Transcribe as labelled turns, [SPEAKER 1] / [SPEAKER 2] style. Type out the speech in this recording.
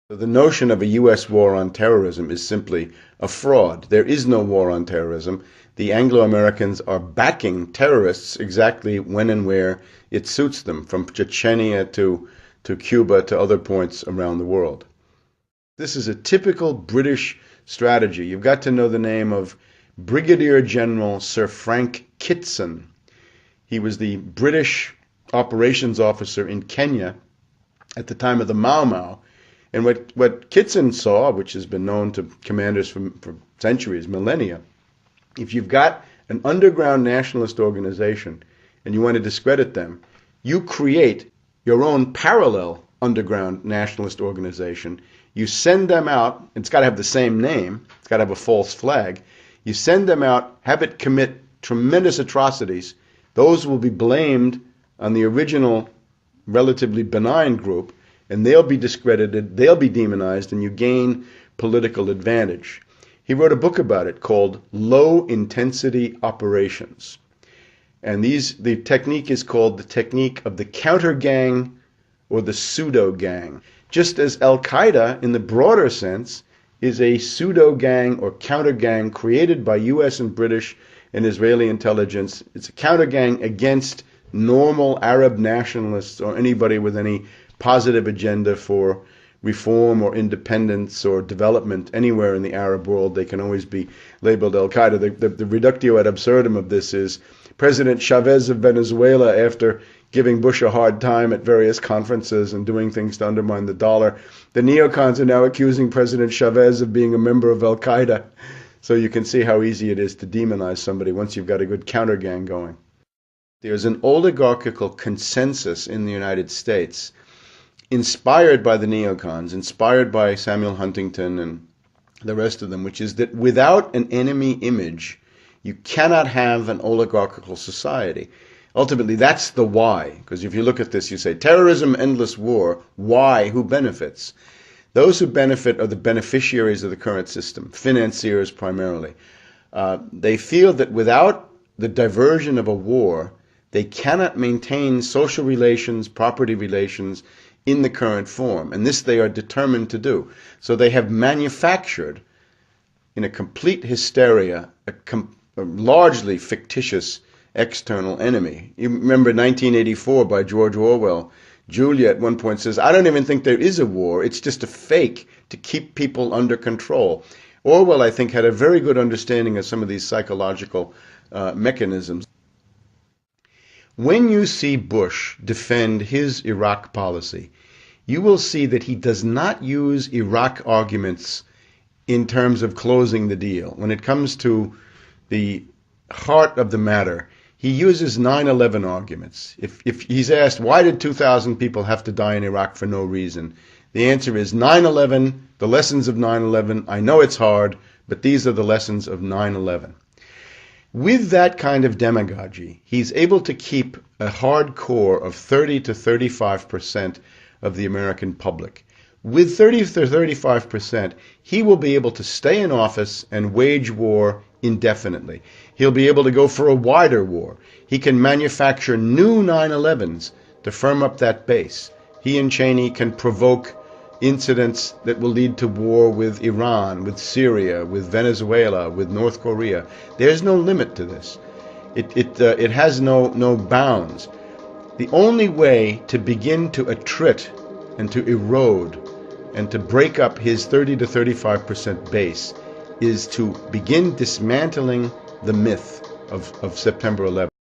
[SPEAKER 1] The notion of a U.S. war on terrorism is simply a fraud. There is no war on terrorism. The Anglo-Americans are backing terrorists exactly when and where it suits them, from Chechnya to Cuba to other points around the world. This is a typical British strategy. You've got to know the name of Brigadier General Sir Frank Kitson. He was the British operations officer in Kenya at the time of the Mau Mau. And what Kitson saw, which has been known to commanders for centuries, millennia, if you've got an underground nationalist organization and you want to discredit them, you create your own parallel underground nationalist organization. You send them out. It's got to have the same name. It's got to have a false flag. You send them out, have it commit tremendous atrocities. Those will be blamed on the original relatively benign group, and they'll be discredited, they'll be demonized, and you gain political advantage. He wrote a book about it called Low Intensity Operations. And the technique is called the technique of the counter gang or the pseudo gang. Just as Al-Qaeda, in the broader sense, is a pseudo gang or counter gang created by US and British and Israeli intelligence. It's a counter gang against normal Arab nationalists or anybody with any positive agenda for reform or independence or development anywhere in the Arab world. They can always be labeled Al-Qaeda. The reductio ad absurdum of this is President Chavez of Venezuela, after giving Bush a hard time at various conferences and doing things to undermine the dollar, the neocons are now accusing President Chavez of being a member of Al-Qaeda. So you can see how easy it is to demonize somebody once you've got a good counter gang going. There's an oligarchical consensus in the United States, inspired by the neocons, inspired by Samuel Huntington and the rest of them, which is that without an enemy image, you cannot have an oligarchical society. Ultimately, that's the why, because if you look at this, you say, terrorism, endless war, why, who benefits? Those who benefit are the beneficiaries of the current system, financiers primarily. They feel that without the diversion of a war, they cannot maintain social relations, property relations, in the current form, and this they are determined to do. So they have manufactured, in a complete hysteria, a largely fictitious external enemy. You remember 1984 by George Orwell. Julia at one point says, I don't even think there is a war, it's just a fake to keep people under control. Orwell, I think, had a very good understanding of some of these psychological mechanisms. When you see Bush defend his Iraq policy, you will see that he does not use Iraq arguments in terms of closing the deal. When it comes to the heart of the matter, he uses 9/11 arguments. If he's asked, why did 2,000 people have to die in Iraq for no reason? The answer is 9/11, the lessons of 9/11. I know it's hard, but these are the lessons of 9/11. With that kind of demagogy, he's able to keep a hard core of 30 to 35% of the American public. With 30 to 35%, he will be able to stay in office and wage war indefinitely. He'll be able to go for a wider war. He can manufacture new 9/11s to firm up that base. He and Cheney can provoke incidents that will lead to war with Iran, with Syria, with Venezuela, with North Korea. There's no limit to this. It has no bounds. The only way to begin to attrit and to erode and to break up his 30 to 35% base is to begin dismantling the myth of September 11th.